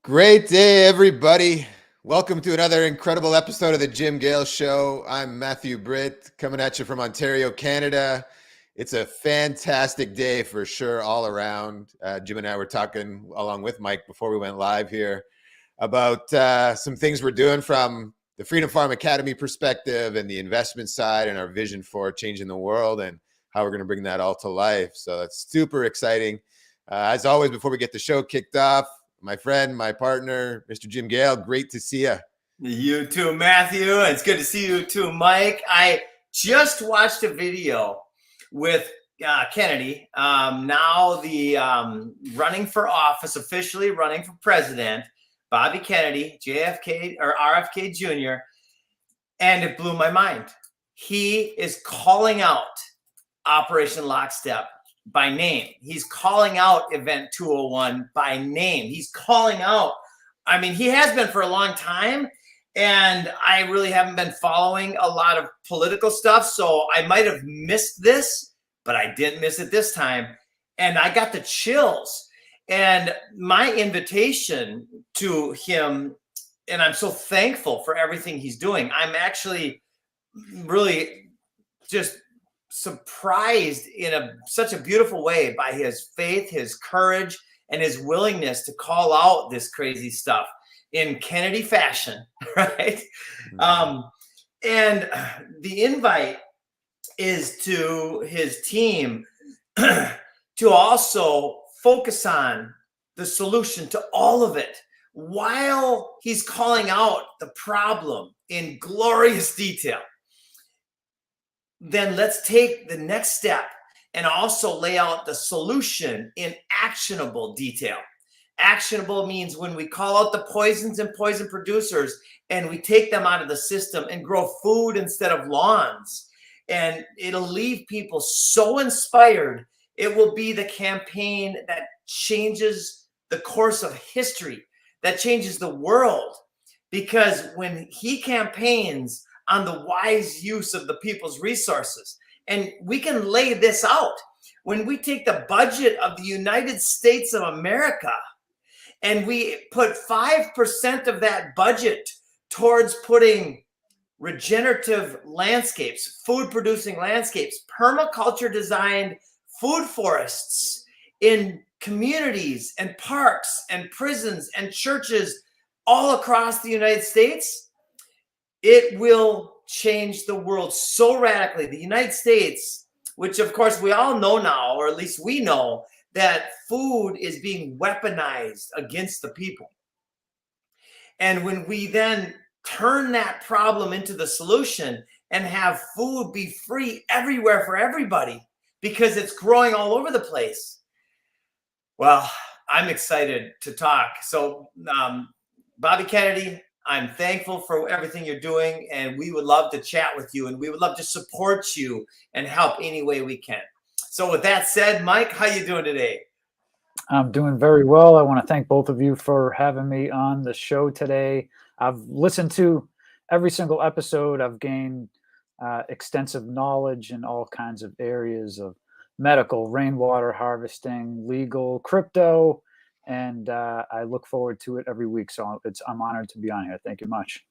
Great day, everybody. Welcome to another incredible episode of the Gale Show. I'm Matthew Britt, coming at you from Ontario, Canada. It's a fantastic day for sure all around. Jim and I were talking along with Mike before we went live here about some things we're doing from the Freedom Farm Academy perspective and the investment side and our vision for changing the world and how we're going to bring that all to life. So it's super exciting. As always, before we get the show kicked off, my friend, my partner, Mr. Jim Gale, great to see you. You too, Matthew. It's good to see you too, Mike. I just watched a video with Kennedy, now the running for office, officially running for president, Bobby Kennedy, JFK or RFK Jr., and it blew my mind. He is calling out Operation Lockstep by name. He's calling out Event 201 by name. He's calling out, I mean, he has been for a long time, and I really haven't been following a lot of political stuff, so I might have missed this, but I didn't miss it this time, and I got the chills. And my invitation to him, and I'm so thankful for everything he's doing. I'm actually really just surprised in such a beautiful way by his faith, his courage, and his willingness to call out this crazy stuff in Kennedy fashion, right? Mm-hmm. And the invite is to his team to also focus on the solution to all of it while he's calling out the problem in glorious detail. Then let's take the next step and also lay out the solution in actionable detail. Actionable means when we call out the poisons and poison producers and we take them out of the system and grow food instead of lawns. And it'll leave people so inspired. It will be the campaign that changes the course of history, that changes the world. Because when he campaigns on the wise use of the people's resources. And we can lay this out. When we take the budget of the United States of America and we put 5% of that budget towards putting regenerative landscapes, food producing landscapes, permaculture designed food forests in communities and parks and prisons and churches all across the United States, it will change the world so radically. The United States, which of course we all know now, or at least we know, that food is being weaponized against the people. And when we then turn that problem into the solution and have food be free everywhere for everybody because it's growing all over the place, well, I'm excited to talk. So, Bobby Kennedy, I'm thankful for everything you're doing, and we would love to chat with you, and we would love to support you and help any way we can. So with that said, Mike, how you doing today? I'm doing very well. I want to thank both of you for having me on the show today. I've listened to every single episode. I've gained extensive knowledge in all kinds of areas of medical, rainwater harvesting, legal, crypto, and I look forward to it every week. So I'm honored to be on here. Thank you much.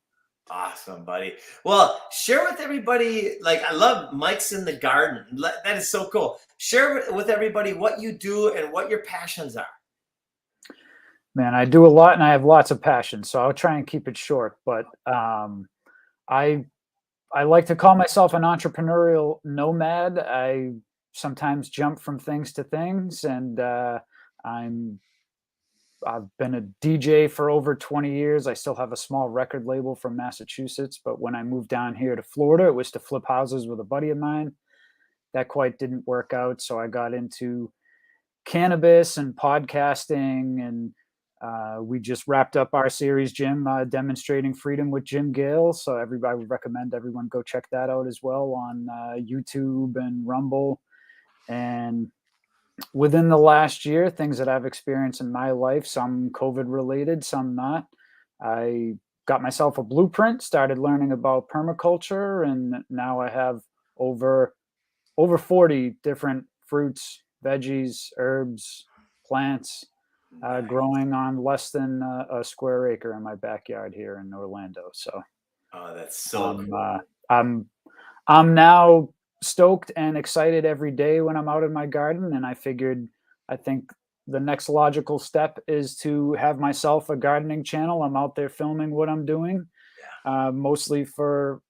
Awesome, buddy. Well, share with everybody, like, I love Mike's in the Garden. That is so cool. Share with everybody what you do and what your passions are. Man, I do a lot and I have lots of passions, so I'll try and keep it short. But I like to call myself an entrepreneurial nomad. I sometimes jump from things to things, and I've been a DJ for over 20 years. I still have a small record label from Massachusetts, but when I moved down here to Florida, it was to flip houses with a buddy of mine. That quite didn't work out, so I got into cannabis and podcasting, and we just wrapped up our series, Jim, Demonstrating Freedom with Jim Gale. So I would recommend everyone go check that out as well on YouTube and Rumble. And within the last year, things that I've experienced in my life, some COVID related, some not, I got myself a blueprint, started learning about permaculture, and now I have over 40 different fruits, veggies, herbs, plants growing on less than a square acre in my backyard here in Orlando. So Oh, that's so cool. I'm now stoked and excited every day when I'm out in my garden. And I think the next logical step is to have myself a gardening channel. I'm out there filming what I'm doing, mostly for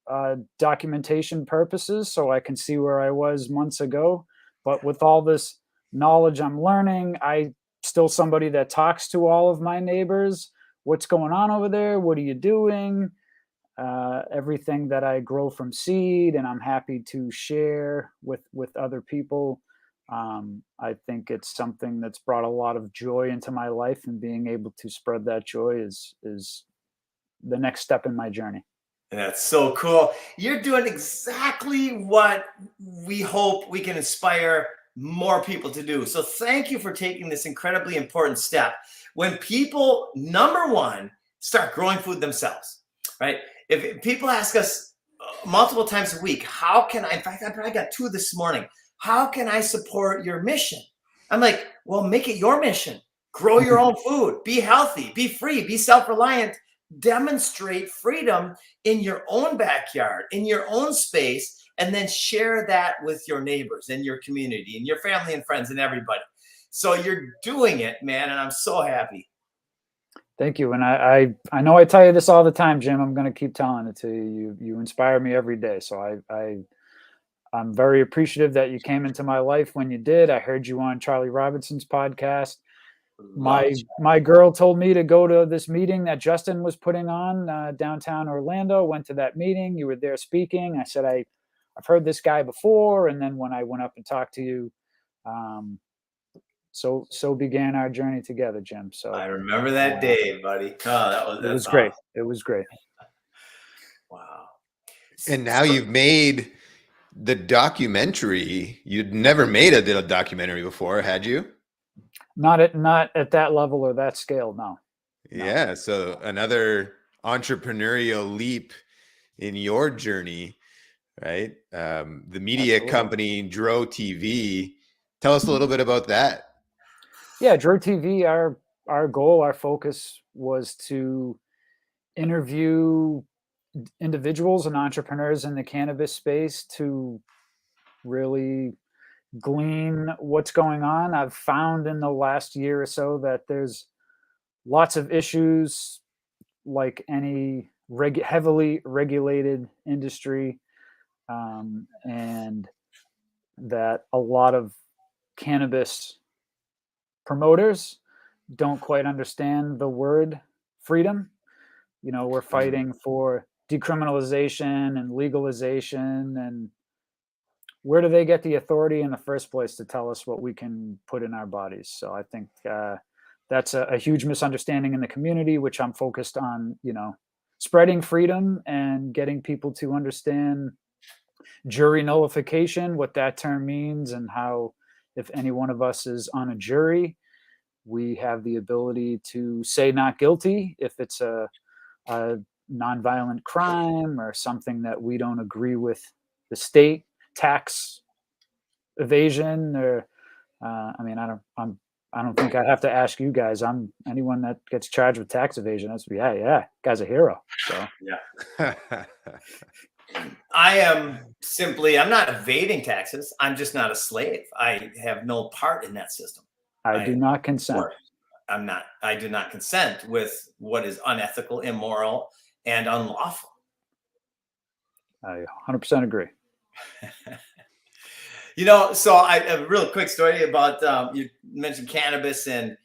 documentation purposes, so I can see where I was months ago. But with all this knowledge I'm learning, I still somebody that talks to all of my neighbors. What's going on over there? What are you doing? Everything that I grow from seed, and I'm happy to share with other people. I think it's something that's brought a lot of joy into my life, and being able to spread that joy is the next step in my journey. That's so cool. You're doing exactly what we hope we can inspire more people to do. So thank you for taking this incredibly important step. When people, number one, start growing food themselves, right? If people ask us multiple times a week, how can I, in fact, I probably got 2 this morning. How can I support your mission? I'm like, well, make it your mission. Grow your own food, be healthy, be free, be self-reliant, demonstrate freedom in your own backyard, in your own space, and then share that with your neighbors and your community and your family and friends and everybody. So you're doing it, man, and I'm so happy. Thank you. And I know I tell you this all the time, Jim. I'm going to keep telling it to you. You inspire me every day. So I'm very appreciative that you came into my life when you did. I heard you on Charlie Robinson's podcast. My girl told me to go to this meeting that Justin was putting on downtown Orlando. Went to that meeting. You were there speaking. I said, I've heard this guy before. And then when I went up and talked to you, so began our journey together, Jim. So I remember that day, buddy. Oh, it was great. It was great. Wow. And now you've made the documentary. You'd never made a documentary before, had you? Not at that level or that scale, no. Yeah. So another entrepreneurial leap in your journey, right? The media Absolutely. company DroTV. Tell us a little bit about that. Yeah, DroTV, our goal, our focus was to interview individuals and entrepreneurs in the cannabis space to really glean what's going on. I've found in the last year or so that there's lots of issues, like any heavily regulated industry, and that a lot of cannabis promoters don't quite understand the word freedom. You know, we're fighting for decriminalization and legalization, and where do they get the authority in the first place to tell us what we can put in our bodies? So I think that's a huge misunderstanding in the community, which I'm focused on, spreading freedom and getting people to understand jury nullification, what that term means, and how if any one of us is on a jury, we have the ability to say not guilty if it's a nonviolent crime or something that we don't agree with the state, tax evasion, or I don't think I have to ask you guys. Anyone that gets charged with tax evasion, that's guy's a hero. So yeah. I'm not evading taxes. I'm just not a slave. I have no part in that system. I do not consent. I do not consent with what is unethical, immoral, and unlawful. I 100% agree. So a real quick story about, you mentioned cannabis, and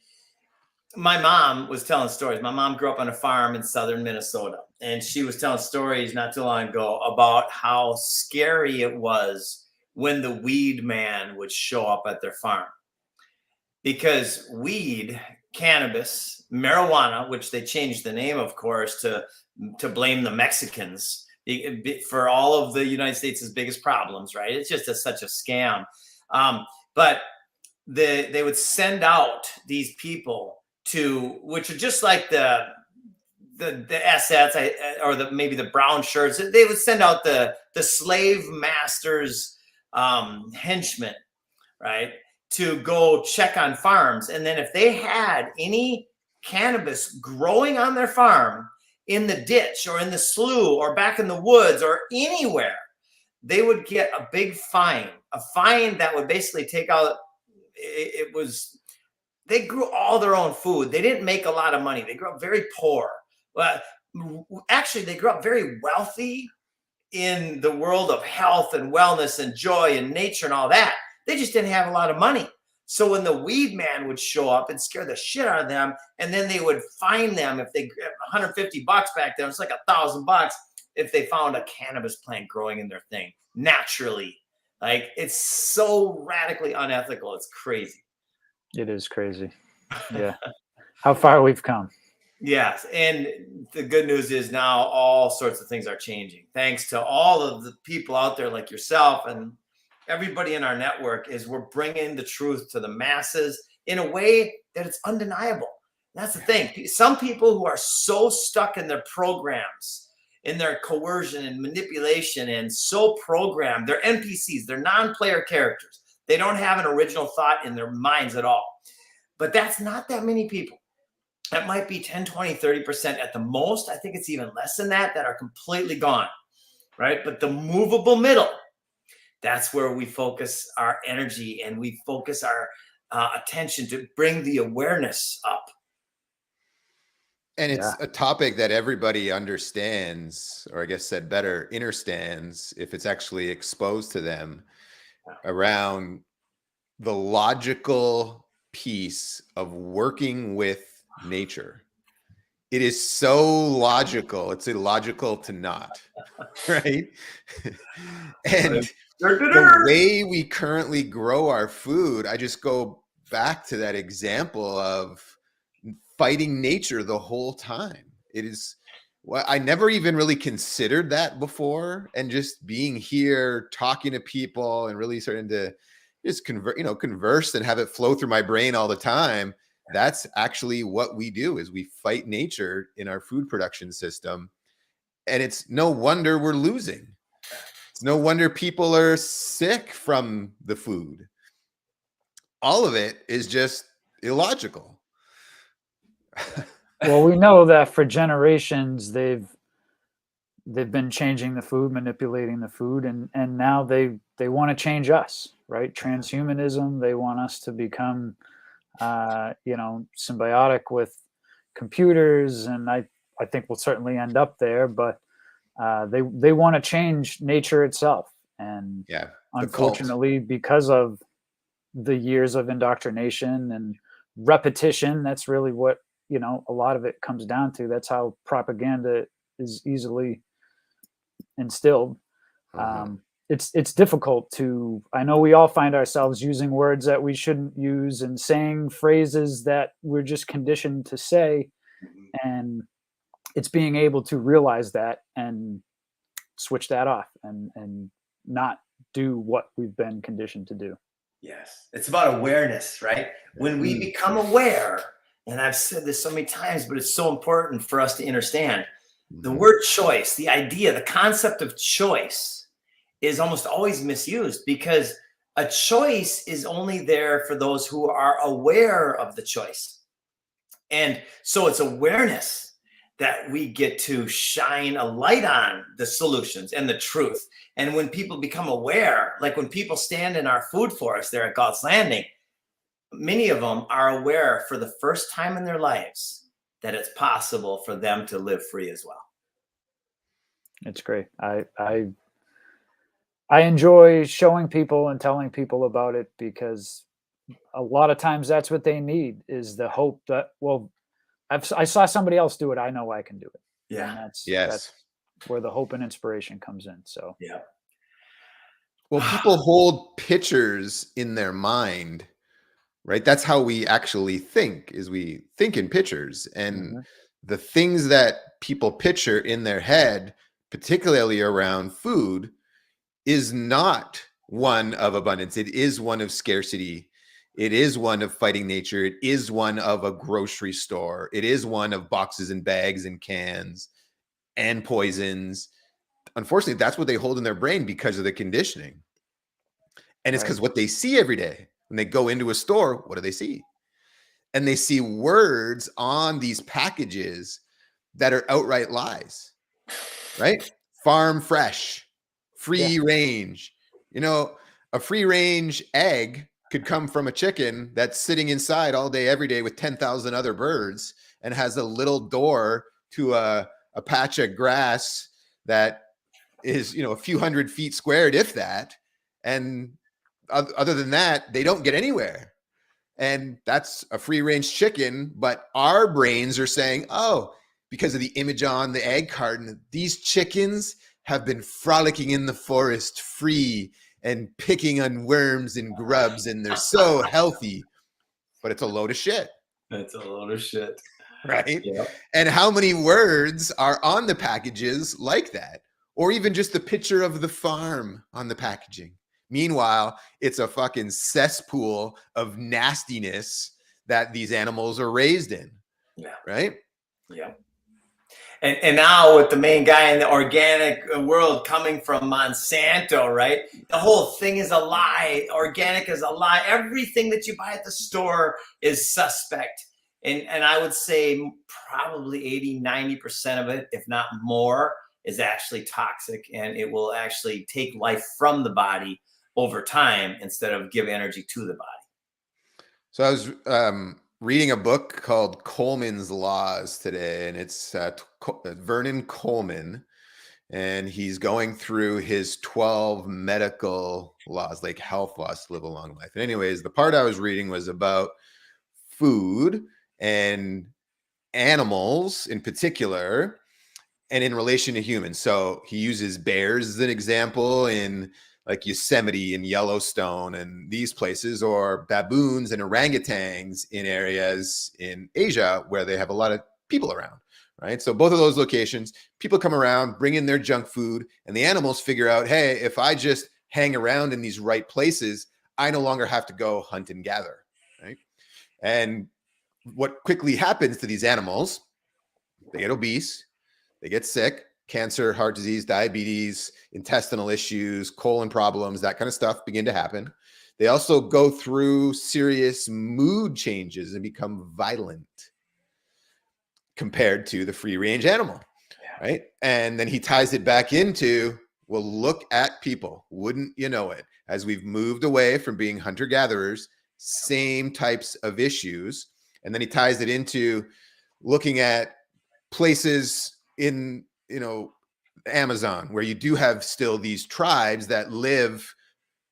my mom was telling stories. My mom grew up on a farm in southern Minnesota, and she was telling stories not too long ago about how scary it was when the weed man would show up at their farm. Because weed, cannabis, marijuana, which they changed the name, of course, to blame the Mexicans for all of the United States' biggest problems, right? It's just such a scam. But they would send out these people which are just like the assets, or maybe the brown shirts. They would send out the slave masters, henchmen, right? to go check on farms. And then if they had any cannabis growing on their farm in the ditch or in the slough or back in the woods or anywhere, they would get a big fine, a fine that would basically take out, it was, they grew all their own food. They didn't make a lot of money. They grew up very poor. But actually, they grew up very wealthy in the world of health and wellness and joy and nature and all that. They just didn't have a lot of money. So when the weed man would show up and scare the shit out of them, and then they would fine them if they $150 back then, it's like $1,000 if they found a cannabis plant growing in their thing naturally. Like, it's so radically unethical. It's crazy. It is crazy. Yeah. How far we've come. Yes. And the good news is now all sorts of things are changing. Thanks to all of the people out there like yourself and everybody in our network, is we're bringing the truth to the masses in a way that it's undeniable. That's the thing. Some people who are so stuck in their programs, in their coercion and manipulation, and so programmed, they're NPCs, they're non-player characters. They don't have an original thought in their minds at all. But that's not that many people. That might be 10, 20, 30% at the most. I think it's even less than that are completely gone, right? But the movable middle, that's where we focus our energy and we focus our attention to bring the awareness up. And it's a topic that everybody understands, or I guess said better, understands if it's actually exposed to them, around the logical piece of working with nature. It is so logical. It's illogical to not, right? And the way we currently grow our food, I just go back to that example of fighting nature the whole time. It is, well, I never even really considered that before. And just being here, talking to people and really starting to just converse and have it flow through my brain all the time. That's actually what we do, is we fight nature in our food production system. And it's no wonder we're losing. It's no wonder people are sick from the food. All of it is just illogical. Well, we know that for generations they've been changing the food, manipulating the food, and now they want to change us, right? Transhumanism, they want us to become symbiotic with computers, and I think we'll certainly end up there, but they want to change nature itself. And unfortunately, because of the years of indoctrination and repetition, that's really what a lot of it comes down to. That's how propaganda is easily instilled. It's difficult to, I know we all find ourselves using words that we shouldn't use and saying phrases that we're just conditioned to say, and it's being able to realize that and switch that off and not do what we've been conditioned to do. Yes, it's about awareness, right? When we become aware, and I've said this so many times, but it's so important for us to understand, the word choice, the idea, the concept of choice is almost always misused, because a choice is only there for those who are aware of the choice. And so it's awareness that we get to shine a light on the solutions and the truth. And when people become aware, like when people stand in our food forest there at God's Landing, many of them are aware for the first time in their lives that it's possible for them to live free as well. It's great. I enjoy showing people and telling people about it, because a lot of times that's what they need, is the hope that, well, I saw somebody else do it, I know I can do it. Yeah. And that's where the hope and inspiration comes in. So yeah. Well, people hold pictures in their mind, right? That's how we actually think, is we think in pictures. And the things that people picture in their head, particularly around food, is not one of abundance. It is one of scarcity. It is one of fighting nature. It is one of a grocery store. It is one of boxes and bags and cans and poisons. Unfortunately, that's what they hold in their brain because of the conditioning. And it's because what they see every day, when they go into a store, what do they see? And they see words on these packages that are outright lies, right? Farm fresh, free range. You know, a free range egg could come from a chicken that's sitting inside all day, every day with 10,000 other birds and has a little door to a patch of grass that is, you know, a few hundred feet squared, if that. And other than that, they don't get anywhere. And that's a free range chicken. But our brains are saying, oh, because of the image on the egg carton, these chickens have been frolicking in the forest free and picking on worms and grubs, and they're so healthy. But it's a load of shit. It's a load of shit. Right? Yeah. And how many words are on the packages like that? Or even just the picture of the farm on the packaging. Meanwhile, it's a fucking cesspool of nastiness that these animals are raised in. Yeah. Right? Yeah. And now with the main guy in the organic world coming from Monsanto, right? The whole thing is a lie. Organic is a lie. Everything that you buy at the store is suspect. And I would say probably 80-90% of it, if not more, is actually toxic, and it will actually take life from the body over time instead of give energy to the body. So I was reading a book called Coleman's Laws today, and it's Vernon Coleman, and he's going through his 12 medical laws, like health laws to live a long life. And anyways, the part I was reading was about food and animals in particular, and in relation to humans. So he uses bears as an example in like Yosemite and Yellowstone and these places, or baboons and orangutans in areas in Asia where they have a lot of people around, right? So both of those locations, people come around, bring in their junk food, and the animals figure out, hey, if I just hang around in these right places, I no longer have to go hunt and gather, right? And what quickly happens to these animals, they get obese, they get sick, cancer, heart disease, diabetes, intestinal issues, colon problems, that kind of stuff begin to happen. They also go through serious mood changes and become violent compared to the free range animal, right? And then he ties it back into, well, look at people. Wouldn't you know it? As we've moved away from being hunter-gatherers, same types of issues. And then he ties it into looking at places in, you know, Amazon, where you do have still these tribes that live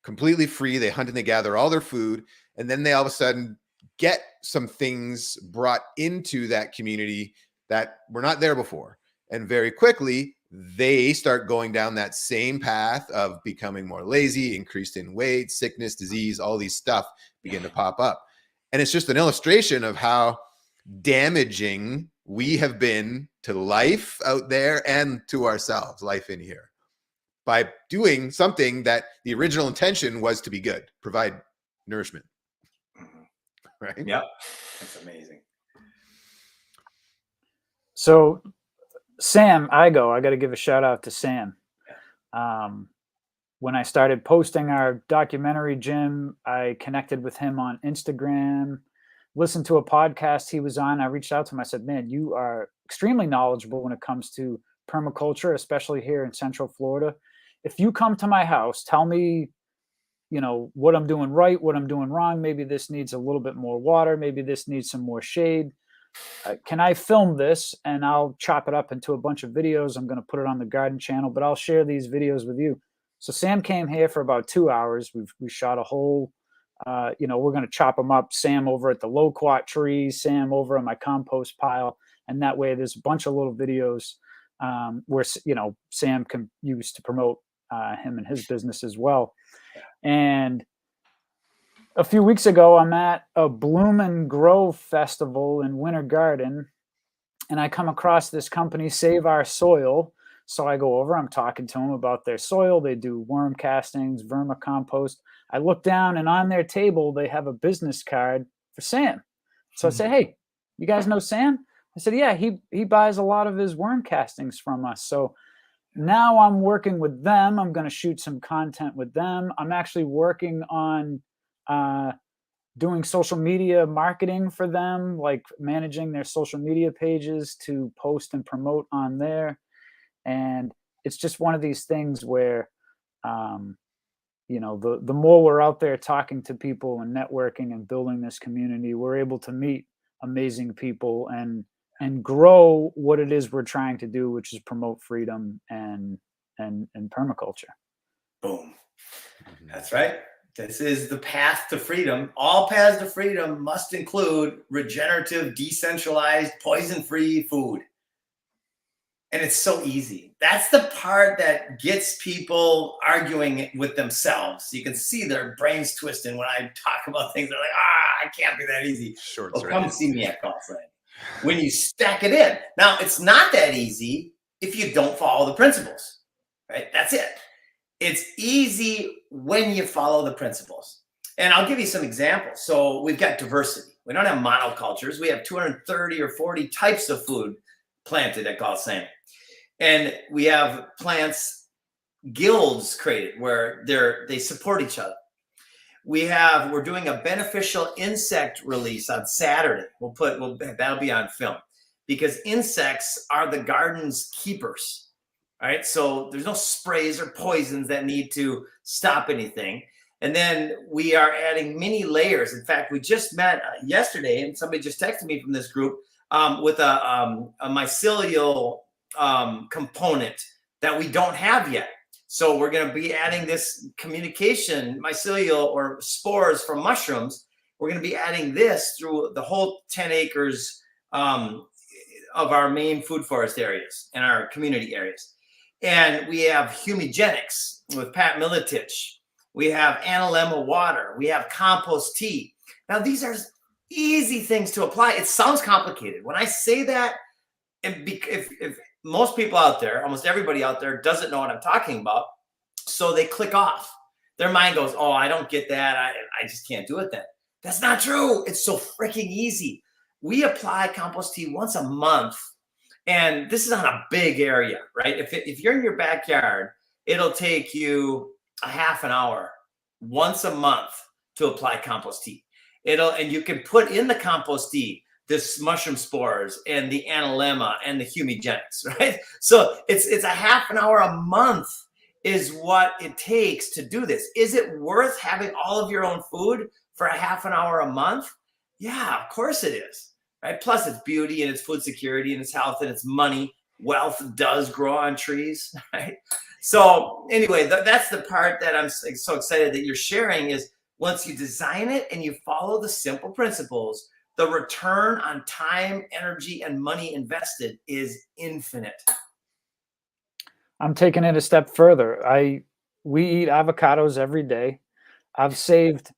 completely free. They hunt and they gather all their food. And then they all of a sudden get some things brought into that community that were not there before. And very quickly, they start going down that same path of becoming more lazy, increased in weight, sickness, disease, all these stuff begin to pop up. And it's just an illustration of how damaging we have been to life out there and to ourselves, life in here, by doing something that the original intention was to be good, provide nourishment. Right? Yep. That's amazing. So Sam Igo, I got to give a shout out to Sam. When I started posting our documentary, Jim, I connected with him on Instagram, listened to a podcast he was on. I reached out to him. I said, man, you are extremely knowledgeable when it comes to permaculture, especially here in Central Florida. If you come to my house, tell me, you know, what I'm doing right, what I'm doing wrong. Maybe this needs a little bit more water. Maybe this needs some more shade. Can I film this? And I'll chop it up into a bunch of videos. I'm going to put it on the garden channel, but I'll share these videos with you. So Sam came here for about 2 hours. We shot a whole, you know, we're going to chop them up. Sam over at the loquat trees, Sam over at my compost pile. And that way there's a bunch of little videos where, you know, Sam can use to promote him and his business as well. And a few weeks ago, I'm at a Bloom and Grow festival in Winter Garden, and I come across this company, Save Our Soil. So I go over, I'm talking to them about their soil. They do worm castings, vermicompost. I look down, and on their table, they have a business card for Sam. So I say, hey, you guys know Sam? I said, yeah, he buys a lot of his worm castings from us. So now I'm working with them. I'm going to shoot some content with them. I'm actually working on doing social media marketing for them, like managing their social media pages to post and promote on there. And it's just one of these things where, the more we're out there talking to people and networking and building this community, we're able to meet amazing people and grow what it is we're trying to do, which is promote freedom and permaculture. Boom. That's right. This is the path to freedom. All paths to freedom must include regenerative, decentralized, poison-free food. And it's so easy. That's the part that gets people arguing with themselves. You can see their brains twisting when I talk about things. They're like, I can't be that easy. Well, come see me at Golf Friend. When you stack it in. Now, it's not that easy if you don't follow the principles, right? That's it. It's easy when you follow the principles. And I'll give you some examples. So we've got diversity. We don't have monocultures. We have 230 or 40 types of food planted at Galt Same. And we have plants, guilds created where they support each other. We're doing a beneficial insect release on Saturday. That'll be on film because insects are the garden's keepers. All right. So there's no sprays or poisons that need to stop anything. And then we are adding mini layers. In fact, we just met yesterday and somebody just texted me from this group with a mycelial component that we don't have yet. So we're going to be adding this communication, mycelial or spores from mushrooms. We're going to be adding this through the whole 10 acres of our main food forest areas and our community areas. And we have humigenics with Pat Militich. We have analemma water. We have compost tea. Now, these are easy things to apply. It sounds complicated. When I say that, if most people out there, almost everybody out there doesn't know what I'm talking about, so they click off. Their mind goes, oh, I don't get that. I just can't do it then. That's not true. It's so freaking easy. We apply compost tea once a month, and this is on a big area, right? If you're in your backyard, it'll take you a half an hour once a month to apply compost tea. And you can put in the compost tea this mushroom spores and the analemma and the humigenics, right? So it's a half an hour a month is what it takes to do this. Is it worth having all of your own food for a half an hour a month? Yeah, of course it is, right? Plus it's beauty and it's food security and it's health and it's money. Wealth does grow on trees, right? So anyway, that's the part that I'm so excited that you're sharing is once you design it and you follow the simple principles, the return on time, energy, and money invested is infinite. I'm taking it a step further. We eat avocados every day. I've saved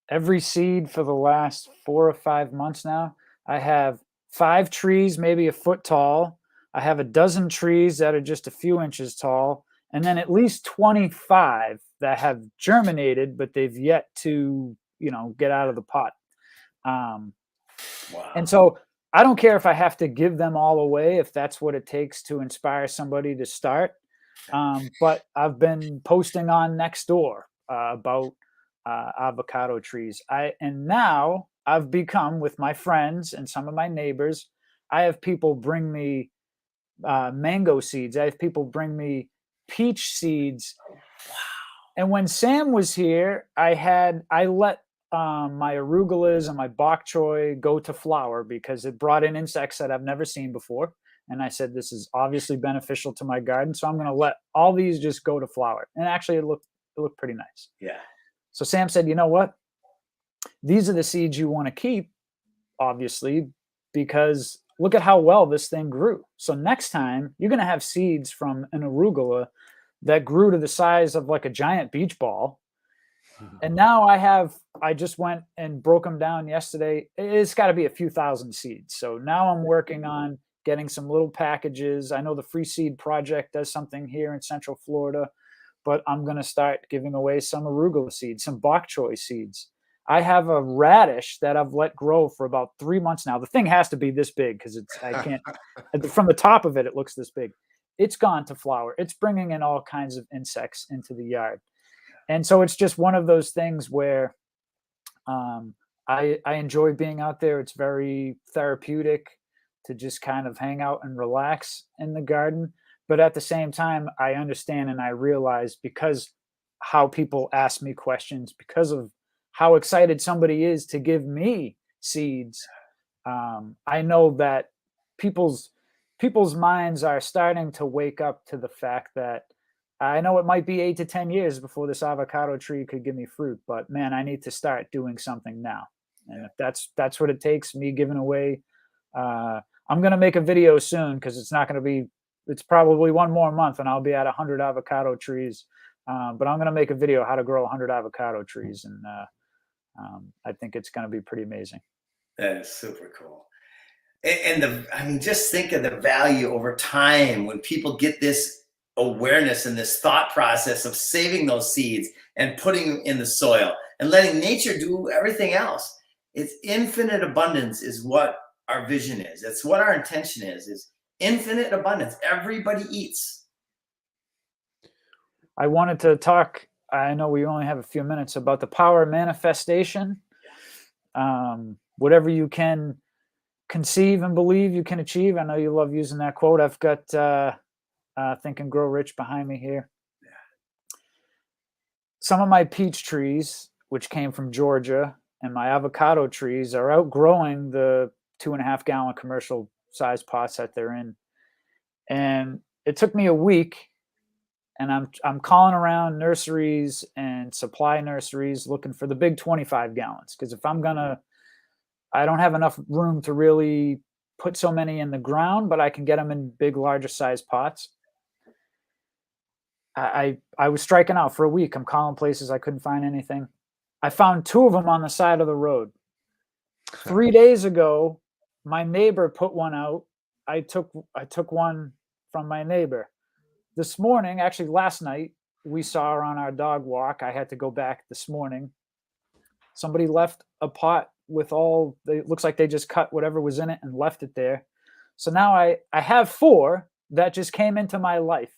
every seed for the last 4 or 5 months now. I have 5 trees, maybe a foot tall. I have a dozen trees that are just a few inches tall, and then at least 25 that have germinated, but they've yet to, get out of the pot. Wow. And so I don't care if I have to give them all away, if that's what it takes to inspire somebody to start. But I've been posting on Nextdoor about avocado trees. And now I've become, with my friends and some of my neighbors, I have people bring me mango seeds. I have people bring me peach seeds. Wow. And when Sam was here, I let my arugulas and my bok choy go to flower because it brought in insects that I've never seen before. And I said, this is obviously beneficial to my garden. So I'm going to let all these just go to flower. And actually it looked pretty nice. Yeah. So Sam said, you know what? These are the seeds you want to keep, obviously, because look at how well this thing grew. So next time you're going to have seeds from an arugula that grew to the size of like a giant beach ball. And now I just went and broke them down yesterday. It's got to be a few thousand seeds. So now I'm working on getting some little packages. I know the Free Seed Project does something here in Central Florida, but I'm going to start giving away some arugula seeds, some bok choy seeds. I have a radish that I've let grow for about 3 months now. The thing has to be this big because I can't, from the top of it, it looks this big. It's gone to flower. It's bringing in all kinds of insects into the yard. And so it's just one of those things where I enjoy being out there. It's very therapeutic to just kind of hang out and relax in the garden. But at the same time, I understand and I realize, because how people ask me questions, because of how excited somebody is to give me seeds, I know that people's people's minds are starting to wake up to the fact that I know it might be 8 to 10 years before this avocado tree could give me fruit, but man, I need to start doing something now. And if that's what it takes, me giving away, I'm gonna make a video soon because it's not gonna be. It's probably one more month, and I'll be at 100 avocado trees. But I'm gonna make a video how to grow 100 avocado trees, and I think it's gonna be pretty amazing. That is super cool. I mean, just think of the value over time when people get this awareness and this thought process of saving those seeds and putting them in the soil and letting nature do everything else. It's infinite abundance is what our vision is. It's what our intention is infinite abundance. Everybody eats. I wanted to talk. I know we only have a few minutes about the power of manifestation. Whatever you can conceive and believe, you can achieve. I know you love using that quote. I've got Think and Grow Rich behind me here. Yeah. Some of my peach trees, which came from Georgia, and my avocado trees are outgrowing the 2.5-gallon commercial size pots that they're in. And it took me a week, and I'm calling around nurseries and supply nurseries looking for the big 25 gallons. Because if I don't have enough room to really put so many in the ground, but I can get them in big, larger size pots. I was striking out for a week. I'm calling places. I couldn't find anything. I found 2 of them on the side of the road. 3 days ago, my neighbor put one out. I took one from my neighbor. This morning, actually last night, we saw her on our dog walk. I had to go back this morning. Somebody left a pot with it looks like they just cut whatever was in it and left it there. So now I have 4 that just came into my life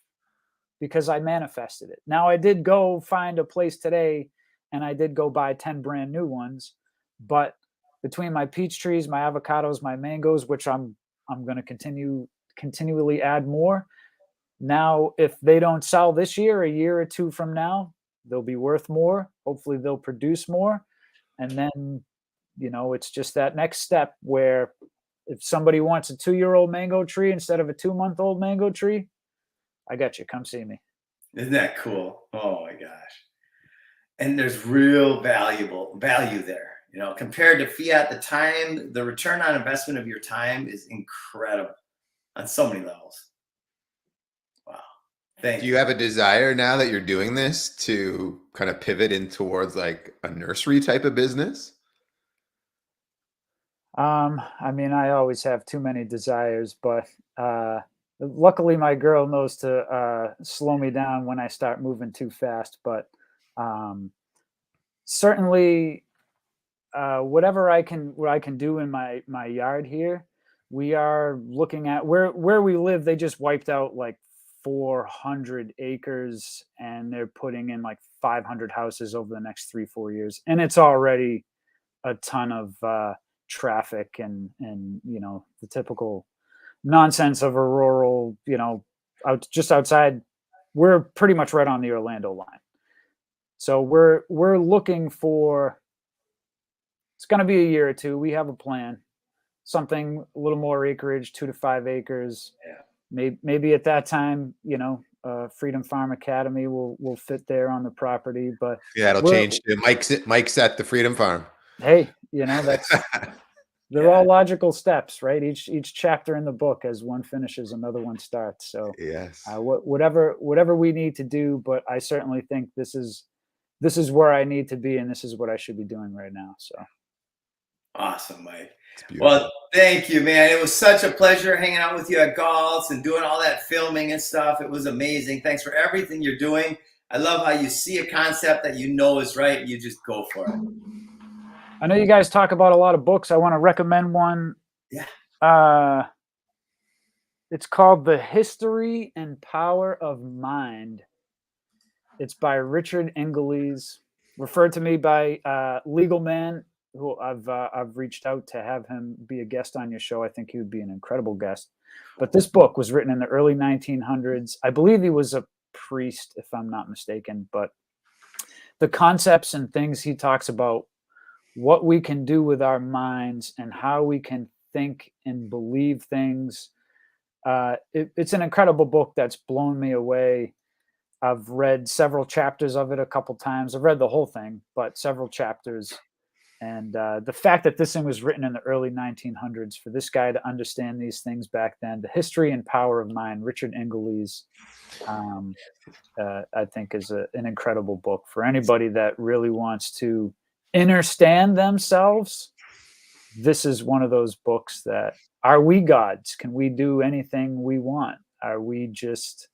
because I manifested it. Now I did go find a place today, and I did go buy 10 brand new ones. But between my peach trees, my avocados, my mangoes, which I'm going to continually add more. Now, if they don't sell this year, a year or 2 from now, they'll be worth more. Hopefully they'll produce more. And then, it's just that next step where if somebody wants a 2-year-old mango tree instead of a 2-month-old mango tree, I got you. Come see me. Isn't that cool? Oh my gosh. And there's real value there. Compared to fiat, the return on investment of your time is incredible on so many levels. Wow. Do you have a desire now that you're doing this to kind of pivot in towards like a nursery type of business? I mean, I always have too many desires, but luckily my girl knows to slow me down when I start moving too fast. But certainly, whatever I can do in my yard here, we are looking at where we live. They just wiped out like 400 acres, and they're putting in like 500 houses over the next 3-4 years, and it's already a ton of traffic and the typical nonsense of a rural, just outside. We're pretty much right on the Orlando line, so we're looking for. It's going to be a year or 2. We have a plan, something a little more acreage, 2 to 5 acres. Yeah. Maybe at that time, Freedom Farm Academy will fit there on the property. But yeah, it'll change to Mike's at the Freedom Farm. Hey, that's they're all logical steps, right? Each chapter in the book, as one finishes, another one starts. So yes, whatever we need to do, but I certainly think this is where I need to be, and this is what I should be doing right now. So awesome, Mike. Well, thank you, man. It was such a pleasure hanging out with you at Galt's and doing all that filming and stuff. It was amazing. Thanks for everything you're doing. I love how you see a concept that is right, and you just go for it. I know you guys talk about a lot of books. I want to recommend one. Yeah. It's called The History and Power of Mind. It's by Richard Ingles, referred to me by Legal Man who I've reached out to have him be a guest on your show. I think he would be an incredible guest. But this book was written in the early 1900s. I believe he was a priest, if I'm not mistaken. But the concepts and things he talks about, what we can do with our minds and how we can think and believe things. It's an incredible book that's blown me away. I've read several chapters of it a couple times. I've read the whole thing, but several chapters. And the fact that this thing was written in the early 1900s, for this guy to understand these things back then, The History and Power of Mind, Richard Ingles, I think is an incredible book for anybody that really wants to understand themselves. This is one of those books that, are we gods? Can we do anything we want? Are we just,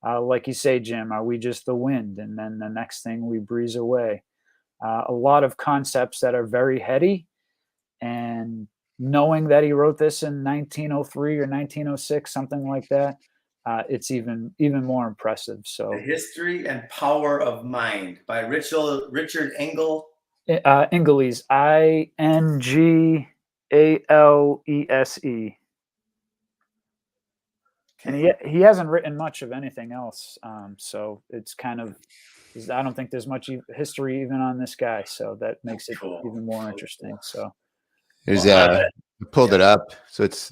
like you say, Jim, are we just the wind? And then the next thing we breeze away. A lot of concepts that are very heady, and knowing that he wrote this in 1903 or 1906, something like that, it's even more impressive. So, The History and Power of Mind by Richard Engel. Ingles, Ingales. And he hasn't written much of anything else, so it's kind of, I don't think there's much history even on this guy, so that makes it even more interesting. So there's I pulled it up. So it's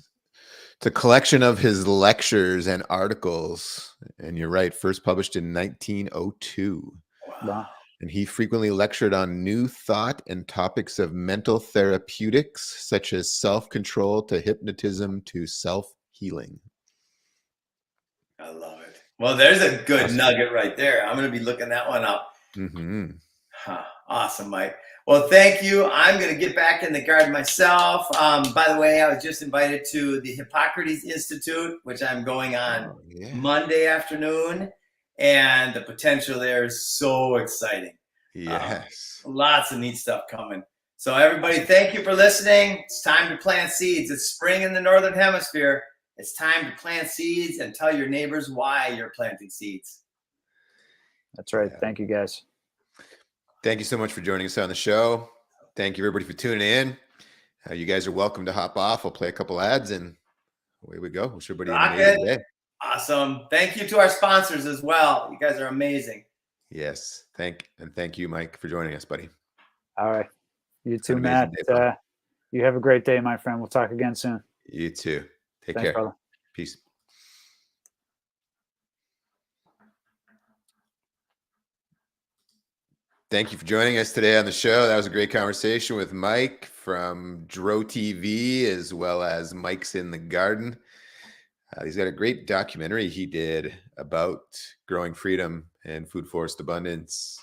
a collection of his lectures and articles, and you're right, first published in 1902. Wow. And he frequently lectured on new thought and topics of mental therapeutics, such as self-control to hypnotism to self-healing. I love it. Well, there's a good nugget right there. I'm going to be looking that one up. Mm-hmm. Awesome, Mike. Well, thank you. I'm going to get back in the garden myself. By the way, I was just invited to the Hippocrates Institute, which I'm going on Monday afternoon. And the potential there is so exciting. Yes. Lots of neat stuff coming. So everybody, thank you for listening. It's time to plant seeds. It's spring in the Northern Hemisphere. It's time to plant seeds and tell your neighbors why you're planting seeds. That's right. Thank you, guys. Thank you so much for joining us on the show. Thank you, everybody, for tuning in. You guys are welcome to hop off. I'll play a couple ads and away we go. Wish everybody an amazing day. Awesome. Thank you to our sponsors as well. You guys are amazing. Yes. Thank you, Mike, for joining us, buddy. All right. You too, Matt. You have a great day, my friend. We'll talk again soon. You too. Thanks, care. Brother. Peace. Thank you for joining us today on the show. That was a great conversation with Mike from DroTV, as well as Mike's in the Garden. He's got a great documentary he did about growing freedom and food forest abundance.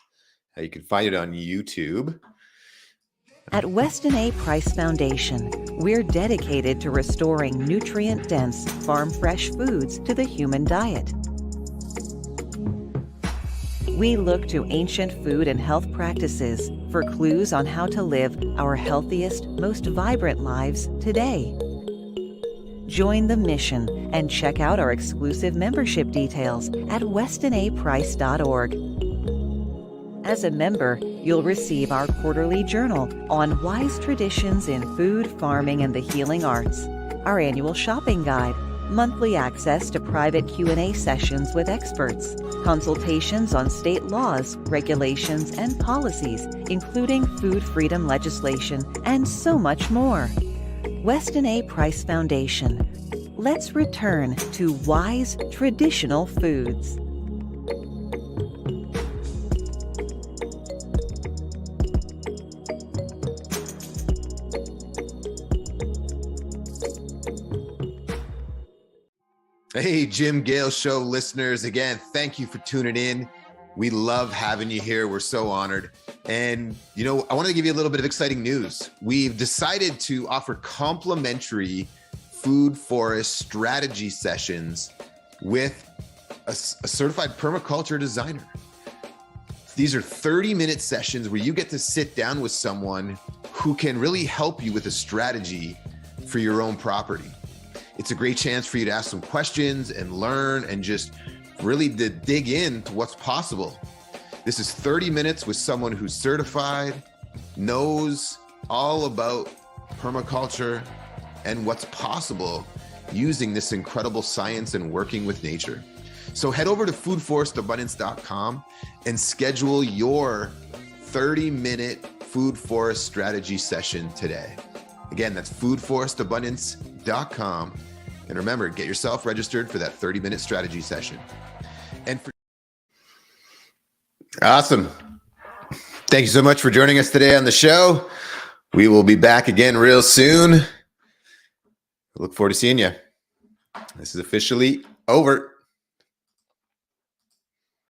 You can find it on YouTube. At Weston A. Price Foundation, we're dedicated to restoring nutrient-dense, farm-fresh foods to the human diet. We look to ancient food and health practices for clues on how to live our healthiest, most vibrant lives today. Join the mission and check out our exclusive membership details at westonaprice.org. As a member, you'll receive our quarterly journal on wise traditions in food, farming, and the healing arts, our annual shopping guide, monthly access to private Q&A sessions with experts, consultations on state laws, regulations, and policies, including food freedom legislation, and so much more. Weston A. Price Foundation. Let's return to wise, traditional foods. Hey, Jim Gale Show listeners. Again, thank you for tuning in. We love having you here. We're so honored. And, I wanted to give you a little bit of exciting news. We've decided to offer complimentary food forest strategy sessions with a certified permaculture designer. These are 30-minute sessions where you get to sit down with someone who can really help you with a strategy for your own property. It's a great chance for you to ask some questions and learn and just really to dig into what's possible. This is 30 minutes with someone who's certified, knows all about permaculture and what's possible using this incredible science and working with nature. So head over to foodforestabundance.com and schedule your 30-minute food forest strategy session today. Again, that's foodforestabundance.com. And remember, get yourself registered for that 30-minute strategy session. And awesome. Thank you so much for joining us today on the show. We will be back again real soon. Look forward to seeing you. This is officially over.